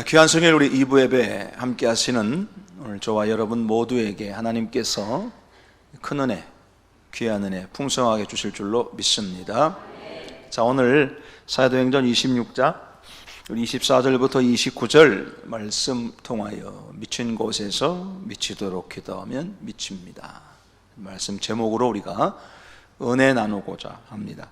귀한 성일 우리 2부 예배 함께 하시는 오늘 저와 여러분 모두에게 하나님께서 큰 은혜, 귀한 은혜 풍성하게 주실 줄로 믿습니다. 자, 오늘 사도행전 26장 24절부터 29절 말씀 통하여 미친 곳에서 미치도록 기도하면 미칩니다. 말씀 제목으로 우리가 은혜 나누고자 합니다.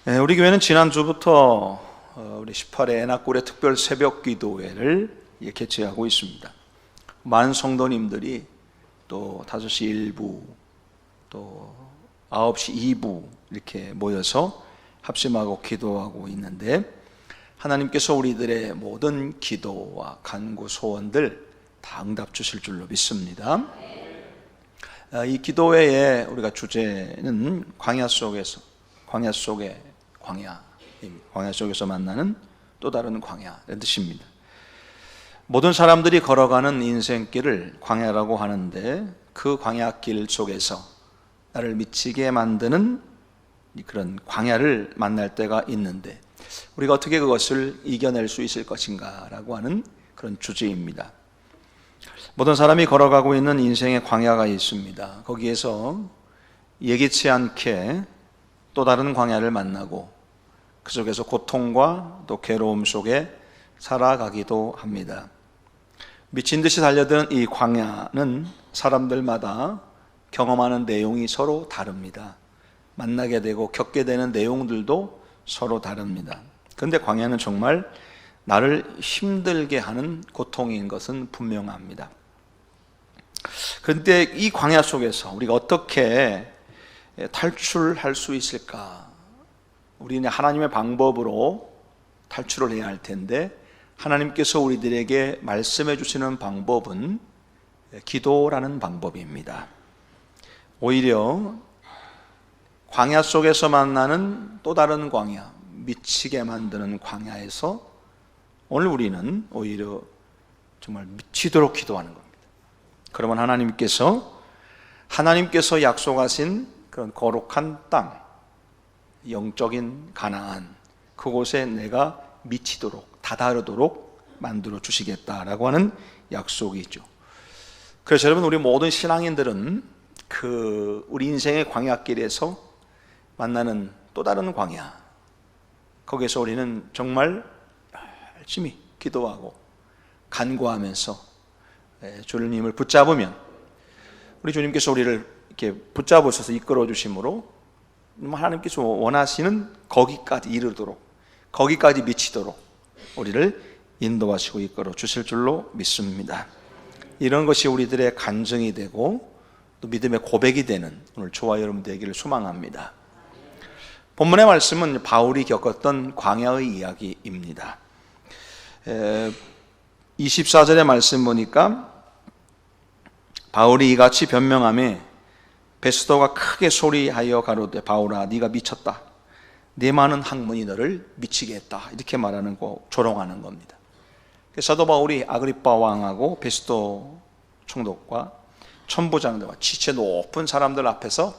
우리 교회는 지난주부터 우리 18회 애낙골의 특별 새벽 기도회를 개최하고 있습니다. 많은 성도님들이 또 5시 1부 또 9시 2부 이렇게 모여서 합심하고 기도하고 있는데, 하나님께서 우리들의 모든 기도와 간구 소원들 다 응답 주실 줄로 믿습니다. 이 기도회의 우리가 주제는 광야 속에서 만나는 또 다른 광야라는 뜻입니다. 모든 사람들이 걸어가는 인생길을 광야라고 하는데, 그 광야길 속에서 나를 미치게 만드는 그런 광야를 만날 때가 있는데, 우리가 어떻게 그것을 이겨낼 수 있을 것인가 라고 하는 그런 주제입니다. 모든 사람이 걸어가고 있는 인생의 광야가 있습니다. 거기에서 예기치 않게 또 다른 광야를 만나고 그 속에서 고통과 또 괴로움 속에 살아가기도 합니다. 미친 듯이 달려드는 이 광야는 사람들마다 경험하는 내용이 서로 다릅니다. 만나게 되고 겪게 되는 내용들도 서로 다릅니다. 그런데 광야는 정말 나를 힘들게 하는 고통인 것은 분명합니다. 그런데 이 광야 속에서 우리가 어떻게 탈출할 수 있을까? 우리는 하나님의 방법으로 탈출을 해야 할 텐데, 하나님께서 우리들에게 말씀해 주시는 방법은 기도라는 방법입니다. 오히려 광야 속에서 만나는 또 다른 광야, 미치게 만드는 광야에서 오늘 우리는 오히려 정말 미치도록 기도하는 겁니다. 그러면 하나님께서 약속하신 그런 거룩한 땅, 영적인 가나안, 그곳에 내가 미치도록, 다다르도록 만들어 주시겠다라고 하는 약속이죠. 그래서 여러분, 우리 모든 신앙인들은 우리 인생의 광야길에서 만나는 또 다른 광야, 거기에서 우리는 정말 열심히 기도하고 간구하면서 주님을 붙잡으면, 우리 주님께서 우리를 이렇게 붙잡으셔서 이끌어 주심으로 하나님께서 원하시는 거기까지 이르도록, 거기까지 미치도록 우리를 인도하시고 이끌어 주실 줄로 믿습니다. 이런 것이 우리들의 간증이 되고 또 믿음의 고백이 되는 오늘 저와 여러분 되기를 소망합니다. 본문의 말씀은 바울이 겪었던 광야의 이야기입니다. 24절의 말씀 보니까 바울이 이같이 변명하며 베스도가 크게 소리하여 가로되, 바울아, 네가 미쳤다. 네 많은 학문이 너를 미치게 했다. 이렇게 말하는 거, 조롱하는 겁니다. 사도 바울이 아그리빠 왕하고 베스도 총독과 천부장들과 지체 높은 사람들 앞에서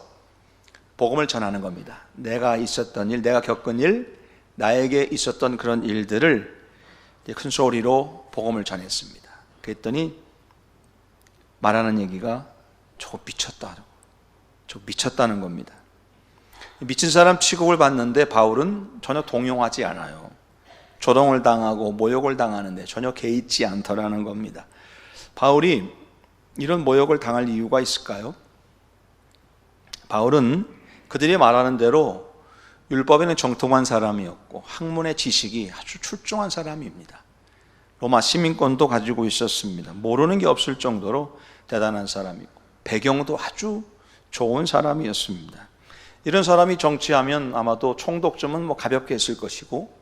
복음을 전하는 겁니다. 내가 있었던 일, 내가 겪은 일, 나에게 있었던 그런 일들을 큰 소리로 복음을 전했습니다. 그랬더니 말하는 얘기가 저거 미쳤다는 겁니다. 미친 사람 취급을 받는데 바울은 전혀 동용하지 않아요. 조롱을 당하고 모욕을 당하는데 전혀 개의치 않더라는 겁니다. 바울이 이런 모욕을 당할 이유가 있을까요? 바울은 그들이 말하는 대로 율법에는 정통한 사람이었고 학문의 지식이 아주 출중한 사람입니다. 로마 시민권도 가지고 있었습니다. 모르는 게 없을 정도로 대단한 사람이고 배경도 아주 좋은 사람이었습니다. 이런 사람이 정치하면 아마도 총독쯤은 가볍게 했을 것이고,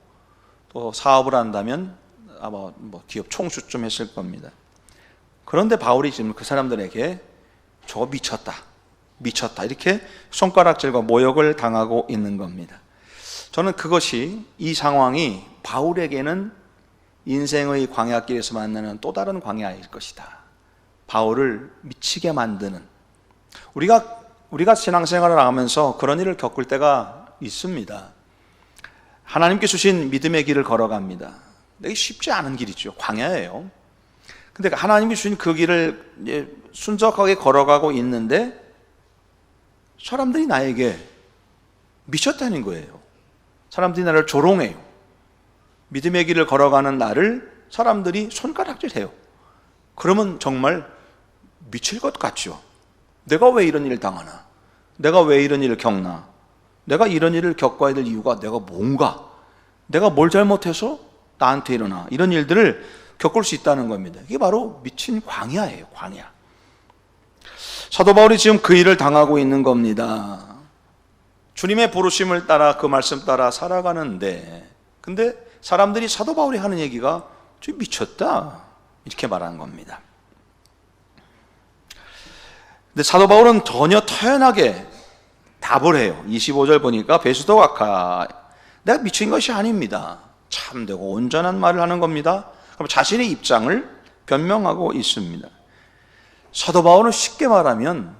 또 사업을 한다면 아마 기업 총수쯤 했을 겁니다. 그런데 바울이 지금 그 사람들에게 저거 미쳤다 이렇게 손가락질과 모욕을 당하고 있는 겁니다. 저는 그것이, 이 상황이 바울에게는 인생의 광야길에서 만나는 또 다른 광야일 것이다. 바울을 미치게 만드는, 우리가 신앙생활을 하면서 그런 일을 겪을 때가 있습니다. 하나님께 주신 믿음의 길을 걸어갑니다. 되게 쉽지 않은 길이죠. 광야예요. 근데 하나님이 주신 그 길을 이제 순적하게 걸어가고 있는데 사람들이 나에게 미쳤다는 거예요. 사람들이 나를 조롱해요. 믿음의 길을 걸어가는 나를 사람들이 손가락질해요. 그러면 정말 미칠 것 같죠. 내가 왜 이런 일을 당하나? 내가 왜 이런 일을 겪나? 내가 이런 일을 겪어야 될 이유가 내가 뭔가? 내가 뭘 잘못해서 나한테 일어나? 이런 일들을 겪을 수 있다는 겁니다. 이게 바로 미친 광야예요. 광야. 사도 바울이 지금 그 일을 당하고 있는 겁니다. 주님의 부르심을 따라 그 말씀 따라 살아가는데, 근데 사람들이 사도 바울이 하는 얘기가 좀 미쳤다 이렇게 말하는 겁니다. 근데 사도 바울은 전혀 터연하게 답을 해요. 25절 보니까 베스도 각하, 내가 미친 것이 아닙니다. 참되고 온전한 말을 하는 겁니다. 그럼 자신의 입장을 변명하고 있습니다. 사도 바울은 쉽게 말하면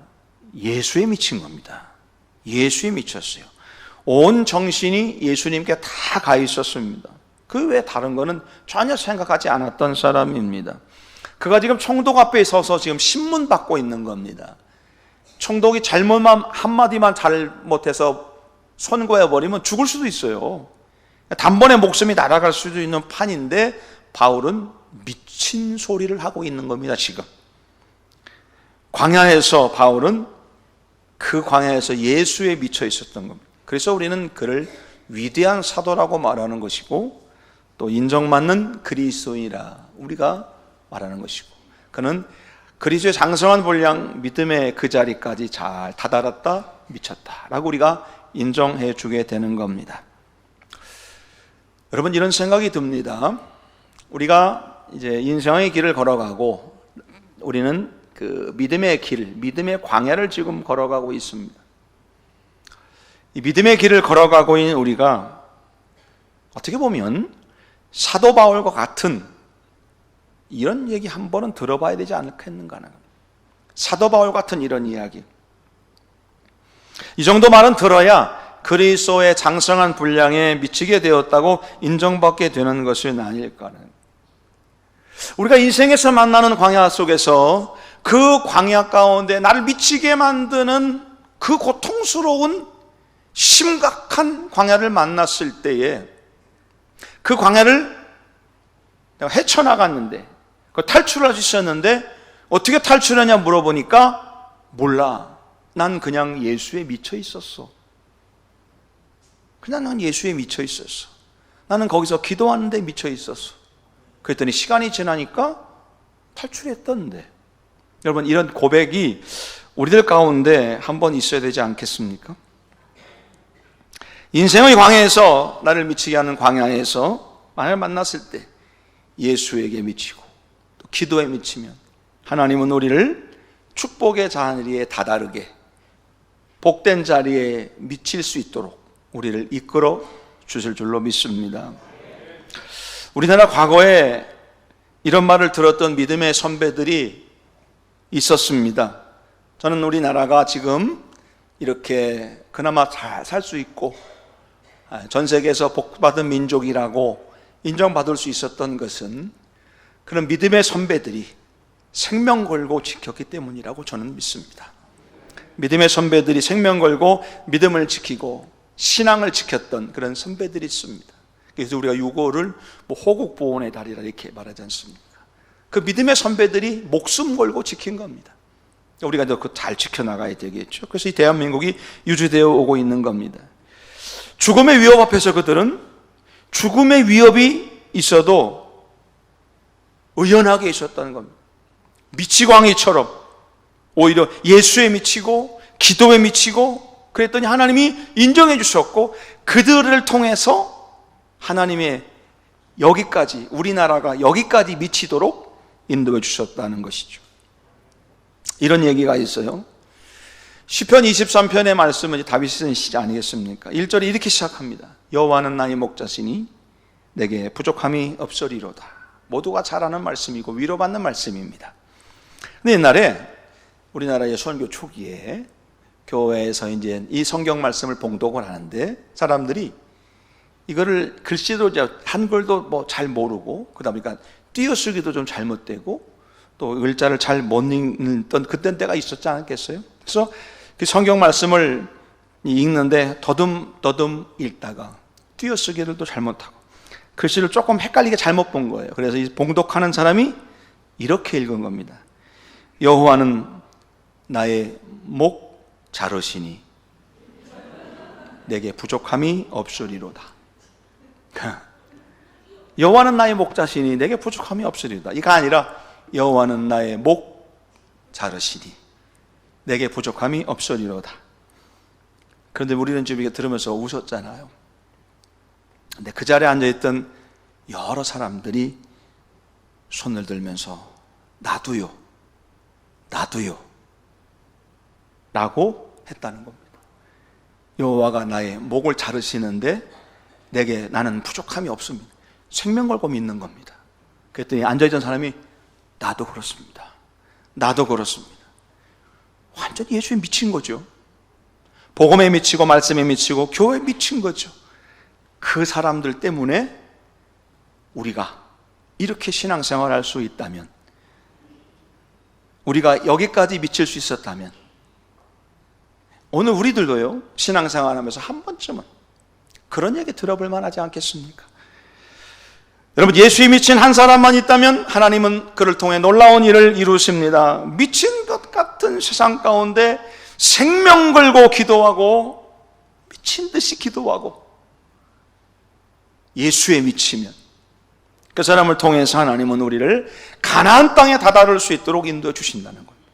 예수에 미친 겁니다. 예수에 미쳤어요. 온 정신이 예수님께 다 가 있었습니다. 그 외에 다른 거는 전혀 생각하지 않았던 사람입니다. 그가 지금 총독 앞에 서서 지금 신문 받고 있는 겁니다. 총독이 잘못만 한마디만 잘못해서 선고해버리면 죽을 수도 있어요. 단번에 목숨이 날아갈 수도 있는 판인데 바울은 미친 소리를 하고 있는 겁니다. 지금 광야에서 바울은 그 광야에서 예수에 미쳐 있었던 겁니다. 그래서 우리는 그를 위대한 사도라고 말하는 것이고 또 인정받는 그리스도인이라 우리가 말하는 것이고, 그는 그리스도의 장성한 분량 믿음의 그 자리까지 잘 다다랐다, 미쳤다라고 우리가 인정해 주게 되는 겁니다. 여러분, 이런 생각이 듭니다. 우리가 이제 인생의 길을 걸어가고 우리는 그 믿음의 길, 믿음의 광야를 지금 걸어가고 있습니다. 이 믿음의 길을 걸어가고 있는 우리가 어떻게 보면 사도 바울과 같은 이런 얘기 한 번은 들어봐야 되지 않겠는가 하는 겁니다. 사도 바울 같은 이런 이야기, 이 정도 말은 들어야 그리스도의 장성한 분량에 미치게 되었다고 인정받게 되는 것은 아닐까 하는. 우리가 인생에서 만나는 광야 속에서 그 광야 가운데 나를 미치게 만드는 그 고통스러운 심각한 광야를 만났을 때에 그 광야를 내가 헤쳐나갔는데 그 탈출할 수 있었는데 어떻게 탈출하냐 물어보니까 몰라, 난 그냥 예수에 미쳐 있었어. 그냥 난 예수에 미쳐 있었어. 나는 거기서 기도하는데 미쳐 있었어. 그랬더니 시간이 지나니까 탈출했던데. 여러분, 이런 고백이 우리들 가운데 한번 있어야 되지 않겠습니까? 인생의 광야에서, 나를 미치게 하는 광야에서 만약 만났을 때 예수에게 미치고 또 기도에 미치면 하나님은 우리를 축복의 자리에 다다르게 복된 자리에 미칠 수 있도록 우리를 이끌어 주실 줄로 믿습니다. 우리나라 과거에 이런 말을 들었던 믿음의 선배들이 있었습니다. 저는 우리나라가 지금 이렇게 그나마 잘 살 수 있고 전 세계에서 복받은 민족이라고 인정받을 수 있었던 것은 그런 믿음의 선배들이 생명 걸고 지켰기 때문이라고 저는 믿습니다. 믿음의 선배들이 생명 걸고 믿음을 지키고 신앙을 지켰던 그런 선배들이 있습니다. 그래서 우리가 유고를 호국보훈의 달이라 이렇게 말하지 않습니까? 그 믿음의 선배들이 목숨 걸고 지킨 겁니다. 우리가 그 잘 지켜나가야 되겠죠. 그래서 이 대한민국이 유지되어 오고 있는 겁니다. 죽음의 위협 앞에서 그들은 죽음의 위협이 있어도 의연하게 있었다는 겁니다. 미치광이처럼 오히려 예수에 미치고 기도에 미치고 그랬더니 하나님이 인정해 주셨고 그들을 통해서 하나님의 여기까지, 우리나라가 여기까지 미치도록 인도해 주셨다는 것이죠. 이런 얘기가 있어요. 시편 23편의 말씀은 다윗이 쓴 시 아니겠습니까? 1절에 이렇게 시작합니다. 여호와는 나의 목자시니 내게 부족함이 없으리로다. 모두가 잘 아는 말씀이고 위로받는 말씀입니다. 근데 옛날에 우리나라의 선교 초기에 교회에서 이제 이 성경 말씀을 봉독을 하는데 사람들이 이거를 글씨도 한글도 뭐 잘 모르고, 그러다 보니까 띄어쓰기도 좀 잘못되고, 또 글자를 잘 못 읽던 그때 때가 있었지 않겠어요? 그래서 그 성경 말씀을 읽는데 더듬 읽다가 띄어쓰기를 또 잘못하고 글씨를 조금 헷갈리게 잘못 본 거예요. 그래서 이 봉독하는 사람이 이렇게 읽은 겁니다. 여호와는 나의 목 자르시니 내게 부족함이 없으리로다. 여호와는 나의 목자시니 내게 부족함이 없으리로다. 이가 아니라 여호와는 나의 목 자르시니 내게 부족함이 없으리로다. 그런데 우리는 지금 이게 들으면서 웃었잖아요. 근데 그 자리에 앉아있던 여러 사람들이 손을 들면서 나도요 라고 했다는 겁니다. 여호와가 나의 목을 자르시는데 나는 부족함이 없습니다. 생명 걸고 믿는 겁니다. 그랬더니 앉아있던 사람이 나도 그렇습니다. 완전히 예수에 미친 거죠. 복음에 미치고 말씀에 미치고 교회에 미친 거죠. 그 사람들 때문에 우리가 이렇게 신앙생활할 수 있다면, 우리가 여기까지 미칠 수 있었다면, 오늘 우리들도요 신앙생활하면서 한 번쯤은 그런 얘기 들어볼 만하지 않겠습니까? 여러분, 예수에 미친 한 사람만 있다면 하나님은 그를 통해 놀라운 일을 이루십니다. 미친 것 같은 세상 가운데 생명 걸고 기도하고 미친 듯이 기도하고 예수에 미치면 그 사람을 통해서 하나님은 우리를 가나안 땅에 다다를 수 있도록 인도해 주신다는 겁니다.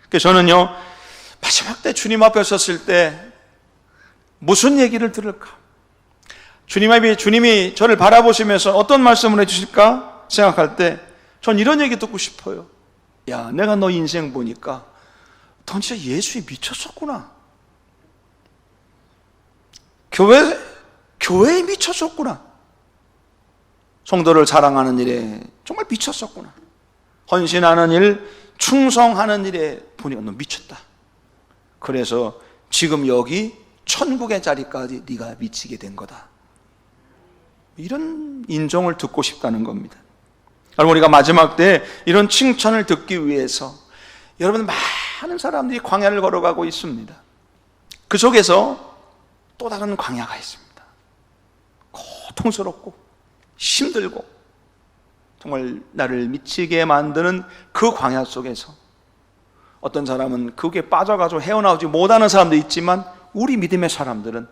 그래서 저는요, 마지막 때 주님 앞에 섰을 때 무슨 얘기를 들을까? 주님이 저를 바라보시면서 어떤 말씀을 해주실까 생각할 때 전 이런 얘기 듣고 싶어요. 야, 내가 너 인생 보니까 넌 진짜 예수에 미쳤었구나. 교회에 미쳤었구나. 성도를 사랑하는 일에 정말 미쳤었구나. 헌신하는 일, 충성하는 일에 보니까 너 미쳤다. 그래서 지금 여기 천국의 자리까지 네가 미치게 된 거다. 이런 인정을 듣고 싶다는 겁니다. 여러분, 우리가 마지막 때 이런 칭찬을 듣기 위해서 여러분, 많은 사람들이 광야를 걸어가고 있습니다. 그 속에서 또 다른 광야가 있습니다. 고통스럽고 힘들고 정말 나를 미치게 만드는 그 광야 속에서 어떤 사람은 그게 빠져가지고 헤어나오지 못하는 사람도 있지만, 우리 믿음의 사람들은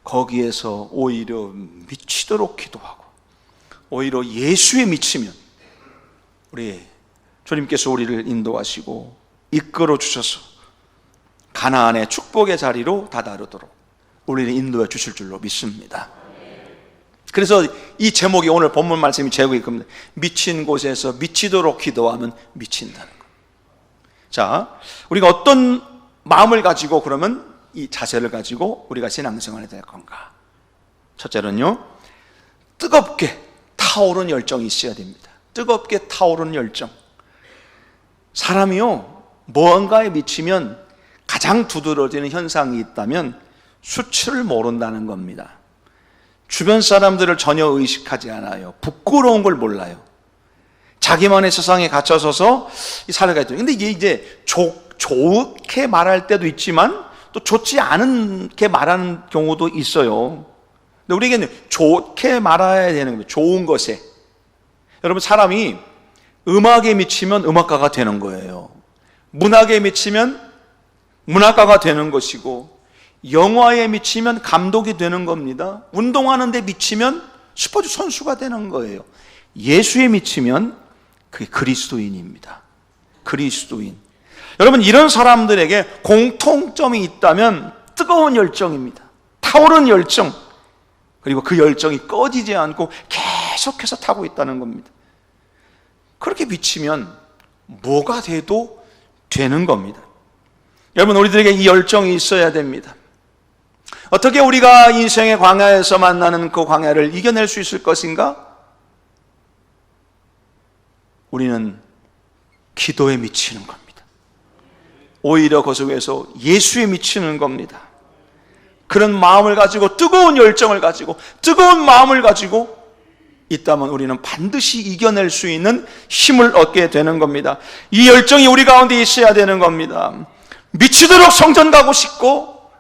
거기에서 오히려 미치도록 기도하고 오히려 예수에 미치면 우리 주님께서 우리를 인도하시고 이끌어 주셔서 가나안의 축복의 자리로 다다르도록 우리를 인도해 주실 줄로 믿습니다. 그래서 이 제목이, 오늘 본문 말씀이 제목이 겁니다. 미친 곳에서 미치도록 기도하면 미친다는 것. 자, 우리가 어떤 마음을 가지고 그러면 이 자세를 가지고 우리가 신앙생활이 될 건가? 첫째는요, 뜨겁게 타오르는 열정이 있어야 됩니다. 뜨겁게 타오르는 열정. 사람이요, 무언가에 미치면 가장 두드러지는 현상이 있다면 수치를 모른다는 겁니다. 주변 사람들을 전혀 의식하지 않아요. 부끄러운 걸 몰라요. 자기만의 세상에 갇혀서서 살아가 있죠. 근데 이게 이제 좋게 말할 때도 있지만 또 좋지 않게 말하는 경우도 있어요. 근데 우리에게는 좋게 말해야 되는 겁니다. 좋은 것에. 여러분, 사람이 음악에 미치면 음악가가 되는 거예요. 문학에 미치면 문학가가 되는 것이고, 영화에 미치면 감독이 되는 겁니다. 운동하는 데 미치면 스포츠 선수가 되는 거예요. 예수에 미치면 그게 그리스도인입니다. 그리스도인. 여러분, 이런 사람들에게 공통점이 있다면 뜨거운 열정입니다. 타오르는 열정. 그리고 그 열정이 꺼지지 않고 계속해서 타고 있다는 겁니다. 그렇게 미치면 뭐가 돼도 되는 겁니다. 여러분, 우리들에게 이 열정이 있어야 됩니다. 어떻게 우리가 인생의 광야에서 만나는 그 광야를 이겨낼 수 있을 것인가? 우리는 기도에 미치는 겁니다. 오히려 그 속에서 예수에 미치는 겁니다. 그런 마음을 가지고, 뜨거운 열정을 가지고, 뜨거운 마음을 가지고 있다면 우리는 반드시 이겨낼 수 있는 힘을 얻게 되는 겁니다. 이 열정이 우리 가운데 있어야 되는 겁니다. 미치도록 성전 가고 싶고,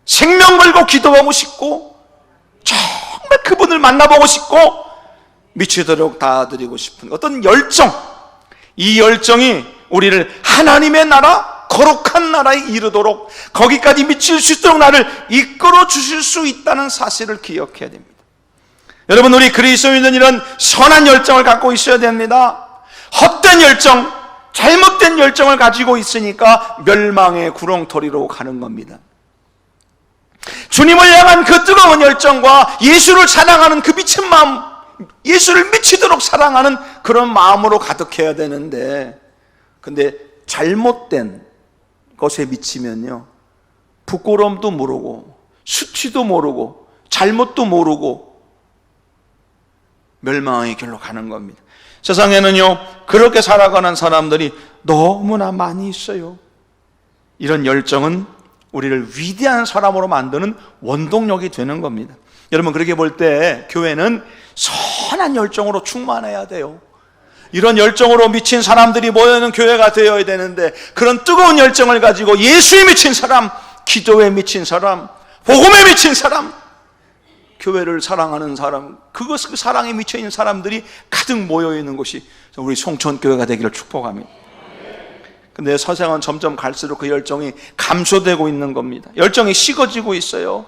생명 걸고 기도하고 싶고, 정말 그분을 만나보고 싶고, 미치도록 다 드리고 싶은 어떤 열정, 이 열정이 우리를 하나님의 나라, 거룩한 나라에 이르도록, 거기까지 미칠 수 있도록 나를 이끌어 주실 수 있다는 사실을 기억해야 됩니다. 여러분, 우리 그리스도인은 이런 선한 열정을 갖고 있어야 됩니다. 헛된 열정, 잘못된 열정을 가지고 있으니까 멸망의 구렁텅이로 가는 겁니다. 주님을 향한 그 뜨거운 열정과 예수를 사랑하는 그 미친 마음, 예수를 미치도록 사랑하는 그런 마음으로 가득해야 되는데, 근데 잘못된 것에 미치면요, 부끄러움도 모르고 수치도 모르고 잘못도 모르고 멸망의 길로 가는 겁니다. 세상에는요, 그렇게 살아가는 사람들이 너무나 많이 있어요. 이런 열정은 우리를 위대한 사람으로 만드는 원동력이 되는 겁니다. 여러분, 그렇게 볼 때 교회는 선한 열정으로 충만해야 돼요. 이런 열정으로 미친 사람들이 모여있는 교회가 되어야 되는데, 그런 뜨거운 열정을 가지고 예수에 미친 사람, 기도에 미친 사람, 복음에 미친 사람, 교회를 사랑하는 사람, 그 사랑에 미쳐있는 사람들이 가득 모여있는 곳이 우리 송천교회가 되기를 축복합니다. 근데 서생은 점점 갈수록 그 열정이 감소되고 있는 겁니다. 열정이 식어지고 있어요.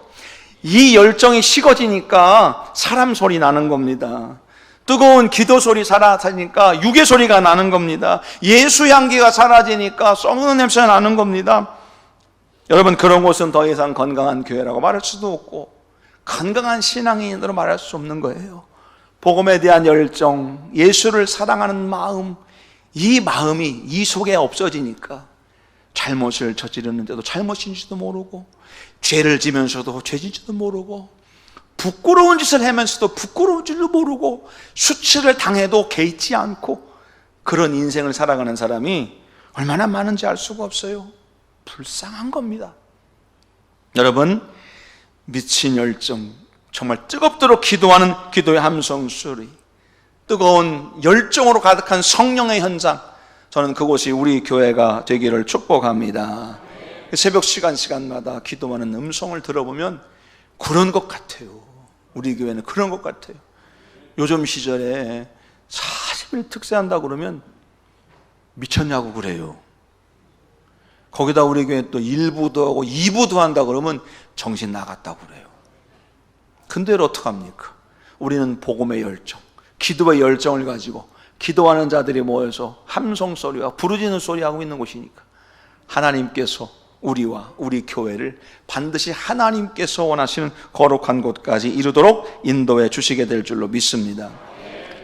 이 열정이 식어지니까 사람 소리 나는 겁니다. 뜨거운 기도 소리 사라지니까 유괴 소리가 나는 겁니다. 예수 향기가 사라지니까 썩는 냄새가 나는 겁니다. 여러분, 그런 곳은 더 이상 건강한 교회라고 말할 수도 없고, 건강한 신앙인으로 말할 수 없는 거예요. 복음에 대한 열정, 예수를 사랑하는 마음, 이 마음이 이 속에 없어지니까 잘못을 저지르는데도 잘못인지도 모르고, 죄를 지면서도 죄진지도 모르고, 부끄러운 짓을 하면서도 부끄러운 줄도 모르고, 수치를 당해도 개의치 않고, 그런 인생을 살아가는 사람이 얼마나 많은지 알 수가 없어요. 불쌍한 겁니다. 여러분, 미친 열정, 정말 뜨겁도록 기도하는 기도의 함성 소리, 뜨거운 열정으로 가득한 성령의 현장, 저는 그곳이 우리 교회가 되기를 축복합니다. 새벽 시간마다 기도하는 음성을 들어보면 그런 것 같아요. 우리 교회는 그런 것 같아요. 요즘 시절에 40일 특세한다고 그러면 미쳤냐고 그래요. 거기다 우리 교회 또 1부도 하고 2부도 한다고 그러면 정신 나갔다고 그래요. 근데 어떡합니까? 우리는 복음의 열정, 기도의 열정을 가지고 기도하는 자들이 모여서 함성 소리와 부르짖는 소리하고 있는 곳이니까 하나님께서 우리와 우리 교회를 반드시 하나님께서 원하시는 거룩한 곳까지 이루도록 인도해 주시게 될 줄로 믿습니다.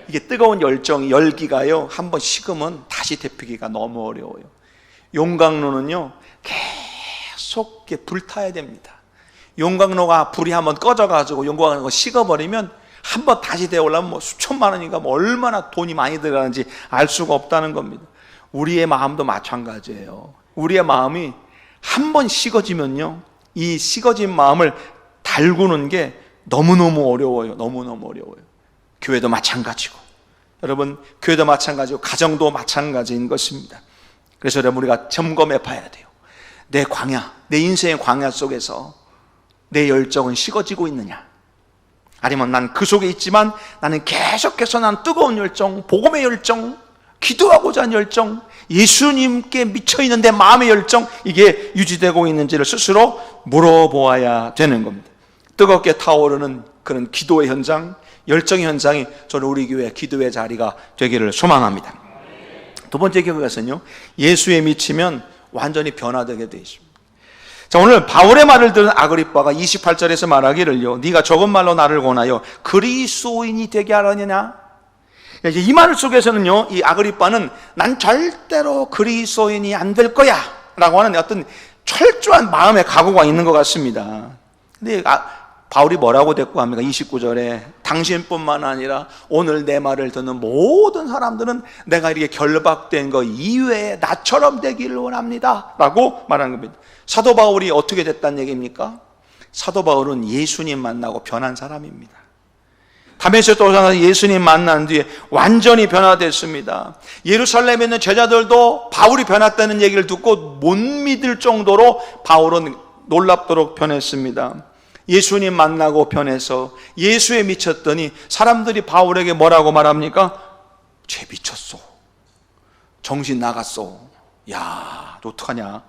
이게 뜨거운 열정, 열기가요, 한번 식으면 다시 데피기가 너무 어려워요. 용광로는요, 계속 불타야 됩니다. 용광로가 불이 한번 꺼져가지고 용광로가 식어버리면 한번 다시 되어오려면 수천만 원인가 얼마나 돈이 많이 들어가는지 알 수가 없다는 겁니다. 우리의 마음도 마찬가지예요. 우리의 마음이 한번 식어지면요, 이 식어진 마음을 달구는 게 너무너무 어려워요. 너무너무 어려워요. 교회도 마찬가지고, 여러분, 교회도 마찬가지고 가정도 마찬가지인 것입니다. 그래서 여러분, 우리가 점검해 봐야 돼요. 내 광야, 내 인생의 광야 속에서 내 열정은 식어지고 있느냐, 아니면 난 그 속에 있지만 나는 계속해서 난 뜨거운 열정, 복음의 열정, 기도하고자 하는 열정, 예수님께 미쳐있는 내 마음의 열정, 이게 유지되고 있는지를 스스로 물어보아야 되는 겁니다. 뜨겁게 타오르는 그런 기도의 현장, 열정의 현장이 저는 우리 교회 기도의 자리가 되기를 소망합니다. 두 번째 교회에서는요, 예수에 미치면 완전히 변화되게 되어 있습니다. 자, 오늘 바울의 말을 들은 아그리빠가 28절에서 말하기를요, 네가 적은 말로 나를 권하여 그리스도인이 되게 하려느냐. 이 말 속에서는요, 이 아그리빠는 난 절대로 그리스도인이 안 될 거야 라고 하는 어떤 철저한 마음의 각오가 있는 것 같습니다. 근데 바울이 뭐라고 대꾸합니까? 29절에 당신뿐만 아니라 오늘 내 말을 듣는 모든 사람들은 내가 이렇게 결박된 거 이외에 나처럼 되기를 원합니다 라고 말하는 겁니다. 사도 바울이 어떻게 됐다는 얘기입니까? 사도 바울은 예수님 만나고 변한 사람입니다. 다메섹 도상에서 예수님 만난 뒤에 완전히 변화됐습니다. 예루살렘에 있는 제자들도 바울이 변했다는 얘기를 듣고 못 믿을 정도로 바울은 놀랍도록 변했습니다. 예수님 만나고 변해서 예수에 미쳤더니 사람들이 바울에게 뭐라고 말합니까? 쟤 미쳤어. 정신 나갔어. 야, 어떡하냐.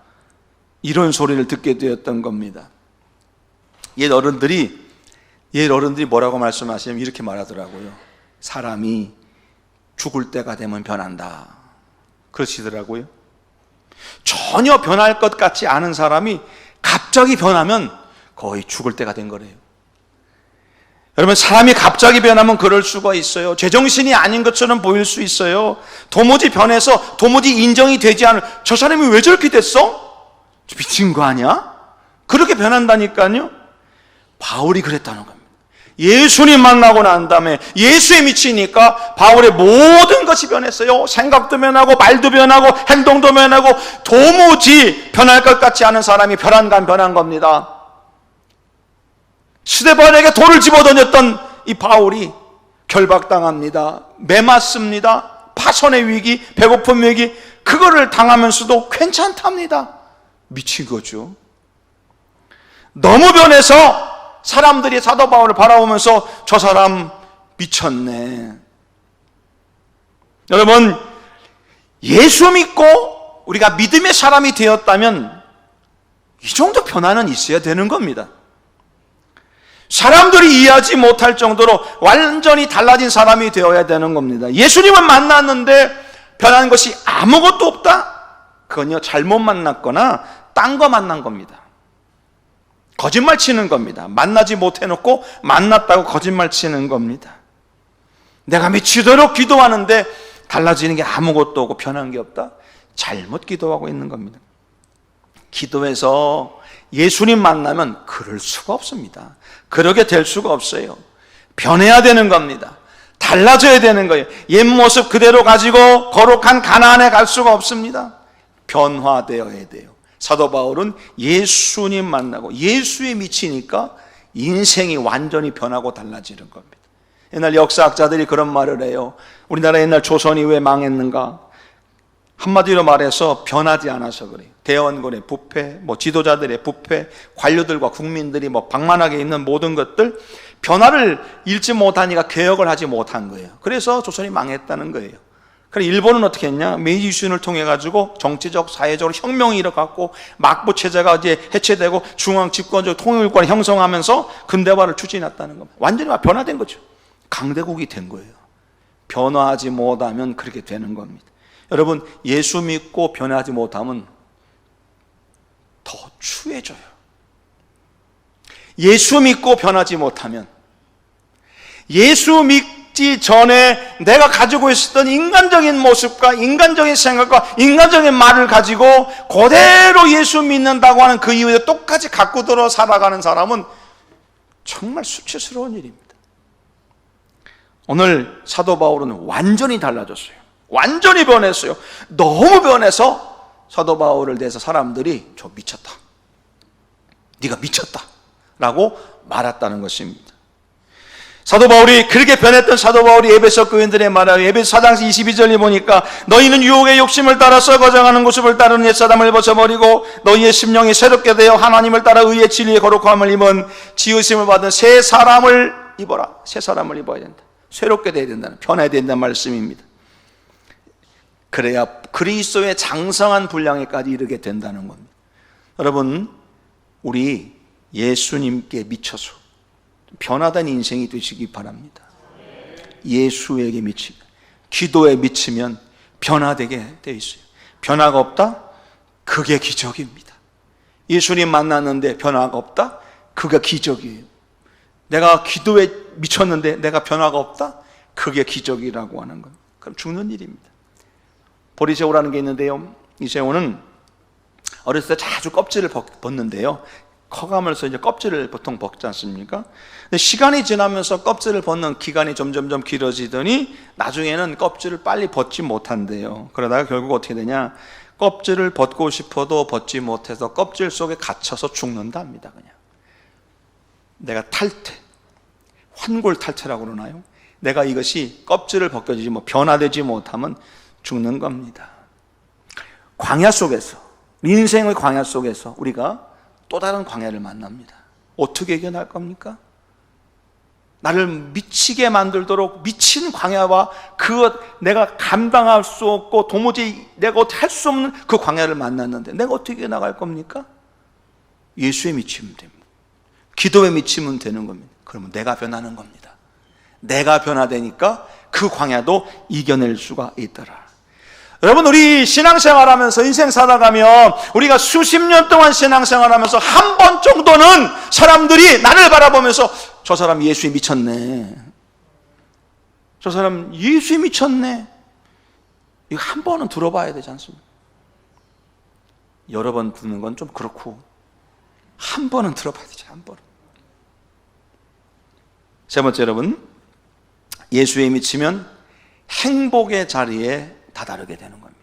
이런 소리를 듣게 되었던 겁니다. 옛 어른들이 뭐라고 말씀하시냐면 이렇게 말하더라고요. 사람이 죽을 때가 되면 변한다. 그러시더라고요. 전혀 변할 것 같지 않은 사람이 갑자기 변하면 거의 죽을 때가 된 거래요. 여러분, 사람이 갑자기 변하면 그럴 수가 있어요. 제정신이 아닌 것처럼 보일 수 있어요. 도무지 변해서 도무지 인정이 되지 않은, 저 사람이 왜 저렇게 됐어? 미친 거 아니야? 그렇게 변한다니까요. 바울이 그랬다는 겁니다. 예수님 만나고 난 다음에 예수에 미치니까 바울의 모든 것이 변했어요. 생각도 변하고 말도 변하고 행동도 변하고 도무지 변할 것 같지 않은 사람이 변한 겁니다. 스데반에게 돌을 집어던졌던 이 바울이 결박당합니다. 매맞습니다. 파손의 위기, 배고픔 위기, 그거를 당하면서도 괜찮답니다. 미친 거죠. 너무 변해서 사람들이 사도 바울을 바라보면서 저 사람 미쳤네. 여러분, 예수 믿고 우리가 믿음의 사람이 되었다면 이 정도 변화는 있어야 되는 겁니다. 사람들이 이해하지 못할 정도로 완전히 달라진 사람이 되어야 되는 겁니다. 예수님을 만났는데 변한 것이 아무것도 없다? 그건요, 잘못 만났거나 딴 거 만난 겁니다. 거짓말 치는 겁니다. 만나지 못해놓고 만났다고 거짓말 치는 겁니다. 내가 미치도록 기도하는데 달라지는 게 아무것도 없고 변한 게 없다? 잘못 기도하고 있는 겁니다. 기도해서 예수님 만나면 그럴 수가 없습니다. 그러게 될 수가 없어요. 변해야 되는 겁니다. 달라져야 되는 거예요. 옛 모습 그대로 가지고 거룩한 가나안에 갈 수가 없습니다. 변화되어야 돼요. 사도 바울은 예수님 만나고 예수에 미치니까 인생이 완전히 변하고 달라지는 겁니다. 옛날 역사학자들이 그런 말을 해요. 우리나라 옛날 조선이 왜 망했는가? 한마디로 말해서 변하지 않아서 그래요. 대원군의 부패, 지도자들의 부패, 관료들과 국민들이 방만하게 있는 모든 것들, 변화를 잃지 못하니까 개혁을 하지 못한 거예요. 그래서 조선이 망했다는 거예요. 그래, 일본은 어떻게 했냐? 메이지 유신을 통해 가지고 정치적, 사회적으로 혁명이 일어났고 막부 체제가 이제 해체되고 중앙 집권적 통일권을 형성하면서 근대화를 추진했다는 겁니다. 완전히 변화된 거죠. 강대국이 된 거예요. 변화하지 못하면 그렇게 되는 겁니다. 여러분, 예수 믿고 변하지 못하면 더 추해져요. 예수 믿고 변하지 못하면, 예수 믿기 전에 내가 가지고 있었던 인간적인 모습과 인간적인 생각과 인간적인 말을 가지고 그대로 예수 믿는다고 하는 그 이유에 똑같이 갖고 들어 살아가는 사람은 정말 수치스러운 일입니다. 오늘 사도 바울은 완전히 달라졌어요. 완전히 변했어요. 너무 변해서 사도 바울을 대해서 사람들이 저 미쳤다, 네가 미쳤다 라고 말했다는 것입니다. 사도 바울이 그렇게 변했던 사도 바울이 에베소 교인들의 말하여 에베소 4장 22절에 보니까 너희는 유혹의 욕심을 따라서 거정하는 모습을 따르는 옛사람을 벗어버리고 너희의 심령이 새롭게 되어 하나님을 따라 의의 진리의 거룩함을 입은 지으심을 받은 새 사람을 입어라. 새 사람을 입어야 된다. 새롭게 되어야 된다는, 변해야 된다는 말씀입니다. 그래야 그리스도의 장성한 분량에까지 이르게 된다는 겁니다. 여러분, 우리 예수님께 미쳐서 변화된 인생이 되시기 바랍니다. 예수에게 미치면, 기도에 미치면 변화되게 되어 있어요. 변화가 없다? 그게 기적입니다. 예수님 만났는데 변화가 없다? 그게 기적이에요. 내가 기도에 미쳤는데 내가 변화가 없다? 그게 기적이라고 하는 거예요. 그럼 죽는 일입니다. 보리새우라는 게 있는데요, 이 새우는 어렸을 때 자주 껍질을 벗는데요, 커가면서 이제 껍질을 보통 벗지 않습니까? 근데 시간이 지나면서 껍질을 벗는 기간이 점점점 길어지더니 나중에는 껍질을 빨리 벗지 못한대요. 그러다가 결국 어떻게 되냐, 껍질을 벗고 싶어도 벗지 못해서 껍질 속에 갇혀서 죽는답니다. 그냥 내가 탈퇴, 환골탈퇴라고 그러나요? 내가 이것이 껍질을 벗겨지지 변화되지 못하면 죽는 겁니다. 광야 속에서, 인생의 광야 속에서 우리가 또 다른 광야를 만납니다. 어떻게 이겨낼 겁니까? 나를 미치게 만들도록 미친 광야와 내가 감당할 수 없고 도무지 내가 어떻게 할 수 없는 그 광야를 만났는데 내가 어떻게 나갈 겁니까? 예수에 미치면 됩니다. 기도에 미치면 되는 겁니다. 그러면 내가 변하는 겁니다. 내가 변화되니까 그 광야도 이겨낼 수가 있더라. 여러분, 우리 신앙생활하면서 인생 살아가면 우리가 수십 년 동안 신앙생활하면서 한 번 정도는 사람들이 나를 바라보면서 저 사람 예수에 미쳤네, 저 사람 예수에 미쳤네, 이거 한 번은 들어봐야 되지 않습니까? 여러 번 듣는 건 좀 그렇고 한 번은 들어봐야 되지. 한 번은. 세 번째, 여러분, 예수에 미치면 행복의 자리에 다다르게 되는 겁니다.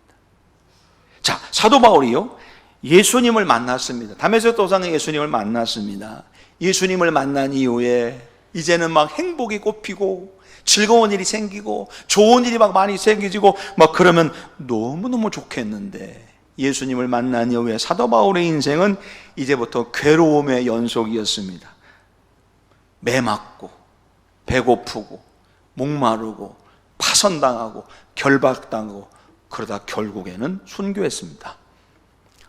자, 사도 바울이요, 예수님을 만났습니다. 다메섹 도상에 예수님을 만났습니다. 예수님을 만난 이후에 이제는 막 행복이 꽃피고 즐거운 일이 생기고 좋은 일이 막 많이 생기고 막 그러면 너무너무 좋겠는데, 예수님을 만난 이후에 사도 바울의 인생은 이제부터 괴로움의 연속이었습니다. 매맞고 배고프고 목마르고 파선당하고 결박당하고 그러다 결국에는 순교했습니다.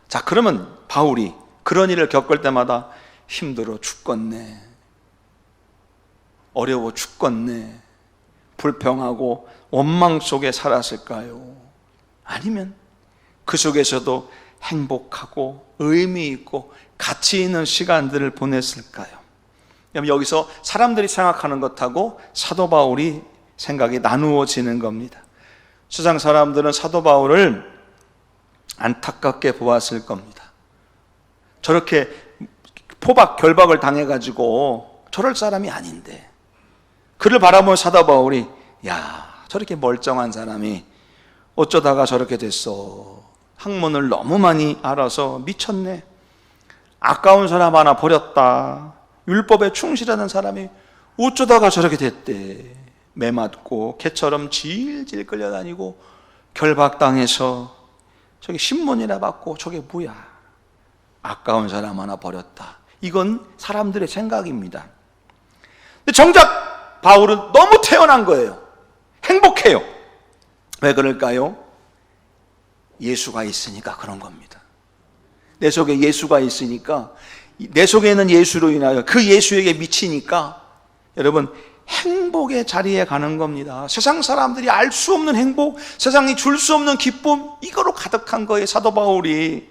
자, 그러면 바울이 그런 일을 겪을 때마다 힘들어 죽겠네, 어려워 죽겠네, 불평하고 원망 속에 살았을까요? 아니면 그 속에서도 행복하고 의미 있고 가치 있는 시간들을 보냈을까요? 여기서 사람들이 생각하는 것하고 사도 바울이 생각이 나누어지는 겁니다. 세상 사람들은 사도 바울을 안타깝게 보았을 겁니다. 저렇게 포박 결박을 당해가지고 저럴 사람이 아닌데, 그를 바라보는 사도 바울이 야, 저렇게 멀쩡한 사람이 어쩌다가 저렇게 됐어, 학문을 너무 많이 알아서 미쳤네, 아까운 사람 하나 버렸다, 율법에 충실하는 사람이 어쩌다가 저렇게 됐대, 매맞고 개처럼 질질 끌려다니고 결박당해서 저게 신문이나 받고 저게 뭐야, 아까운 사람 하나 버렸다. 이건 사람들의 생각입니다. 근데 정작 바울은 너무 태어난 거예요. 행복해요. 왜 그럴까요? 예수가 있으니까 그런 겁니다. 내 속에 예수가 있으니까, 내 속에 있는 예수로 인하여 그 예수에게 미치니까 여러분 행복의 자리에 가는 겁니다. 세상 사람들이 알 수 없는 행복, 세상이 줄 수 없는 기쁨, 이거로 가득한 거예요. 사도 바울이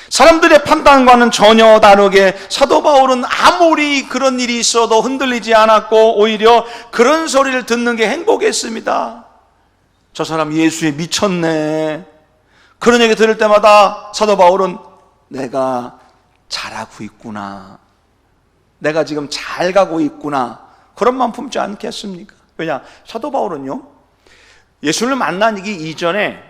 사람들의 판단과는 전혀 다르게 사도 바울은 아무리 그런 일이 있어도 흔들리지 않았고 오히려 그런 소리를 듣는 게 행복했습니다. 저 사람 예수에 미쳤네, 그런 얘기 들을 때마다 사도 바울은 내가 잘하고 있구나, 내가 지금 잘 가고 있구나, 그런 마음 품지 않겠습니까? 왜냐, 사도 바울은요, 예수를 만나기 이전에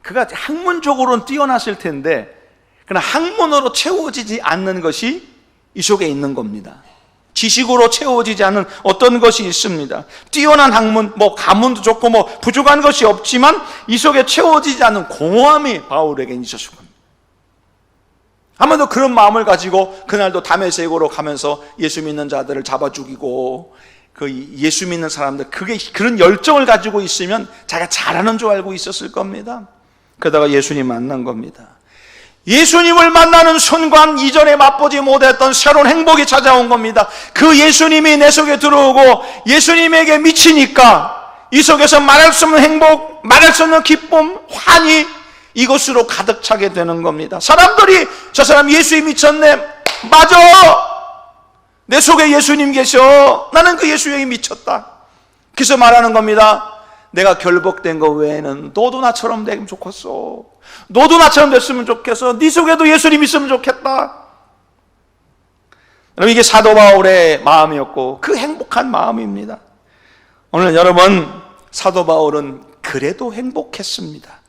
그가 학문적으로는 뛰어났을 텐데 그러나 학문으로 채워지지 않는 것이 이 속에 있는 겁니다. 지식으로 채워지지 않는 어떤 것이 있습니다. 뛰어난 학문, 가문도 좋고 부족한 것이 없지만 이 속에 채워지지 않는 공허함이 바울에게 있었을 겁니다. 아마도 그런 마음을 가지고 그날도 다메섹으로 가면서 예수 믿는 자들을 잡아 죽이고, 그 예수 믿는 사람들, 그런 열정을 가지고 있으면 자기가 잘하는 줄 알고 있었을 겁니다. 그러다가 예수님 만난 겁니다. 예수님을 만나는 순간 이전에 맛보지 못했던 새로운 행복이 찾아온 겁니다. 그 예수님이 내 속에 들어오고 예수님에게 미치니까 이 속에서 말할 수 없는 행복, 말할 수 없는 기쁨, 환희, 이것으로 가득 차게 되는 겁니다. 사람들이 저 사람 예수에 미쳤네, 맞아, 내 속에 예수님 계셔, 나는 그 예수에게 미쳤다. 그래서 말하는 겁니다. 내가 결박된 거 외에는 너도 나처럼 되면 좋겠어, 너도 나처럼 됐으면 좋겠어, 네 속에도 예수님 있으면 좋겠다. 여러분, 이게 사도 바울의 마음이었고 그 행복한 마음입니다. 오늘 여러분, 사도 바울은 그래도 행복했습니다.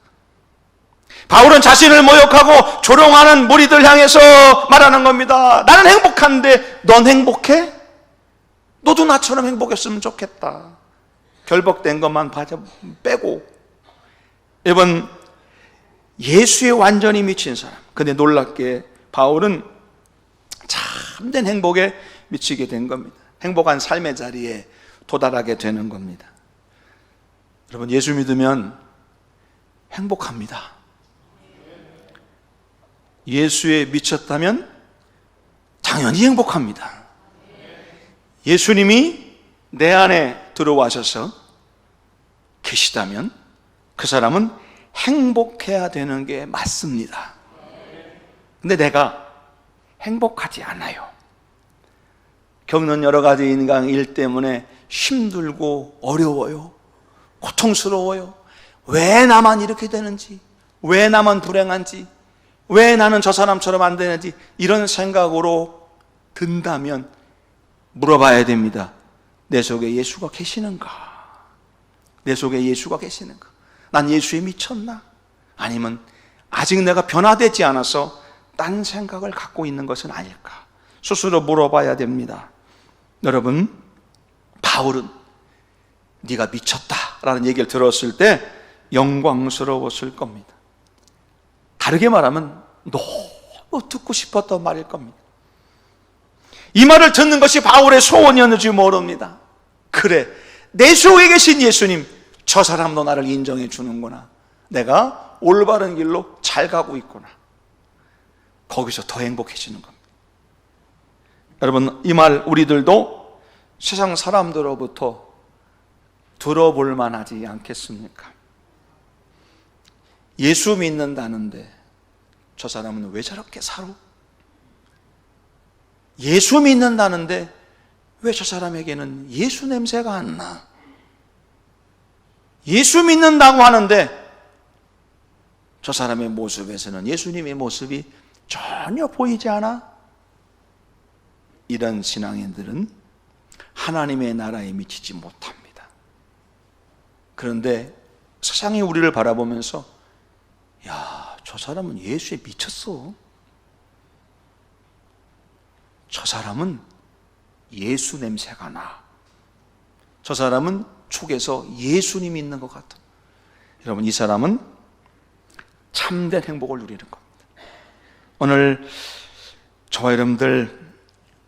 바울은 자신을 모욕하고 조롱하는 무리들 향해서 말하는 겁니다. 나는 행복한데 넌 행복해? 너도 나처럼 행복했으면 좋겠다. 결박된 것만 빼고. 여러분, 예수에 완전히 미친 사람. 근데 놀랍게 바울은 참된 행복에 미치게 된 겁니다. 행복한 삶의 자리에 도달하게 되는 겁니다. 여러분, 예수 믿으면 행복합니다. 예수에 미쳤다면 당연히 행복합니다. 예수님이 내 안에 들어와셔서 계시다면 그 사람은 행복해야 되는 게 맞습니다. 근데 내가 행복하지 않아요. 겪는 여러 가지 인간 일 때문에 힘들고 어려워요. 고통스러워요. 왜 나만 이렇게 되는지, 왜 나만 불행한지, 왜 나는 저 사람처럼 안 되는지 이런 생각으로 든다면 물어봐야 됩니다. 내 속에 예수가 계시는가? 내 속에 예수가 계시는가? 난 예수에 미쳤나? 아니면 아직 내가 변화되지 않아서 딴 생각을 갖고 있는 것은 아닐까? 스스로 물어봐야 됩니다. 여러분, 바울은 네가 미쳤다라는 얘기를 들었을 때 영광스러웠을 겁니다. 다르게 말하면 너무 듣고 싶었던 말일 겁니다. 이 말을 듣는 것이 바울의 소원이었는지 모릅니다. 그래, 내 속에 계신 예수님, 저 사람도 나를 인정해 주는구나. 내가 올바른 길로 잘 가고 있구나. 거기서 더 행복해지는 겁니다. 여러분, 이 말 우리들도 세상 사람들로부터 들어볼 만하지 않겠습니까? 예수 믿는다는데 저 사람은 왜 저렇게 살아? 예수 믿는다는데 왜 저 사람에게는 예수 냄새가 안 나? 예수 믿는다고 하는데 저 사람의 모습에서는 예수님의 모습이 전혀 보이지 않아? 이런 신앙인들은 하나님의 나라에 미치지 못합니다. 그런데 세상이 우리를 바라보면서 야, 저 사람은 예수에 미쳤어. 저 사람은 예수 냄새가 나. 저 사람은 속에서 예수님이 있는 것 같아. 여러분, 이 사람은 참된 행복을 누리는 겁니다. 오늘 저와 여러분들,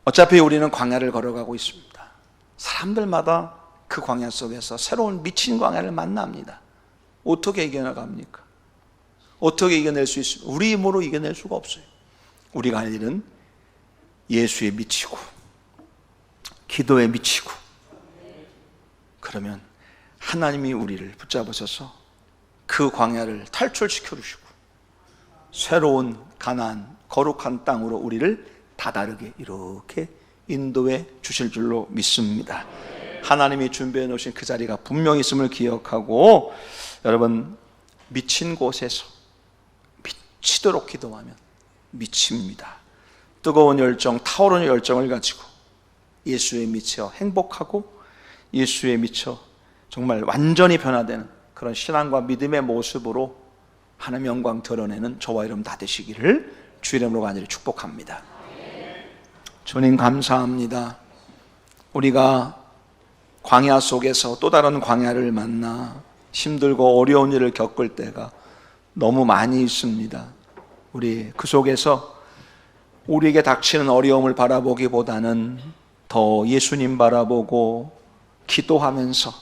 어차피 우리는 광야를 걸어가고 있습니다. 사람들마다 그 광야 속에서 새로운 미친 광야를 만납니다. 어떻게 이겨나갑니까? 어떻게 이겨낼 수 있습니까? 우리 힘으로 이겨낼 수가 없어요. 우리가 할 일은 예수에 미치고 기도에 미치고, 그러면 하나님이 우리를 붙잡으셔서 그 광야를 탈출시켜 주시고 새로운 가나안, 거룩한 땅으로 우리를 다다르게 이렇게 인도해 주실 줄로 믿습니다. 하나님이 준비해 놓으신 그 자리가 분명히 있음을 기억하고, 여러분, 미친 곳에서 미치도록 기도하면 미칩니다. 뜨거운 열정, 타오르는 열정을 가지고 예수에 미쳐 행복하고 예수에 미쳐 정말 완전히 변화되는 그런 신앙과 믿음의 모습으로 하나님의 영광 드러내는 저와 여러분 다 되시기를 주 이름으로 간절히 축복합니다. 주님 감사합니다. 우리가 광야 속에서 또 다른 광야를 만나 힘들고 어려운 일을 겪을 때가 너무 많이 있습니다. 우리 그 속에서 우리에게 닥치는 어려움을 바라보기보다는 더 예수님 바라보고 기도하면서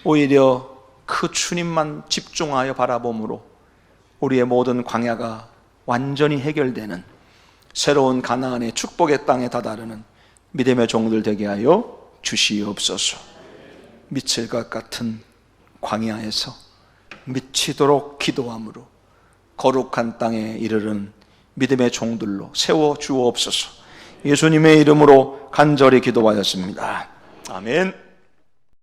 오히려 그 주님만 집중하여 바라봄으로 우리의 모든 광야가 완전히 해결되는 새로운 가나안의 축복의 땅에 다다르는 믿음의 종들 되게 하여 주시옵소서. 미칠 것 같은 광야에서 미치도록 기도함으로 거룩한 땅에 이르는 믿음의 종들로 세워 주옵소서. 예수님의 이름으로 간절히 기도하였습니다. 아멘.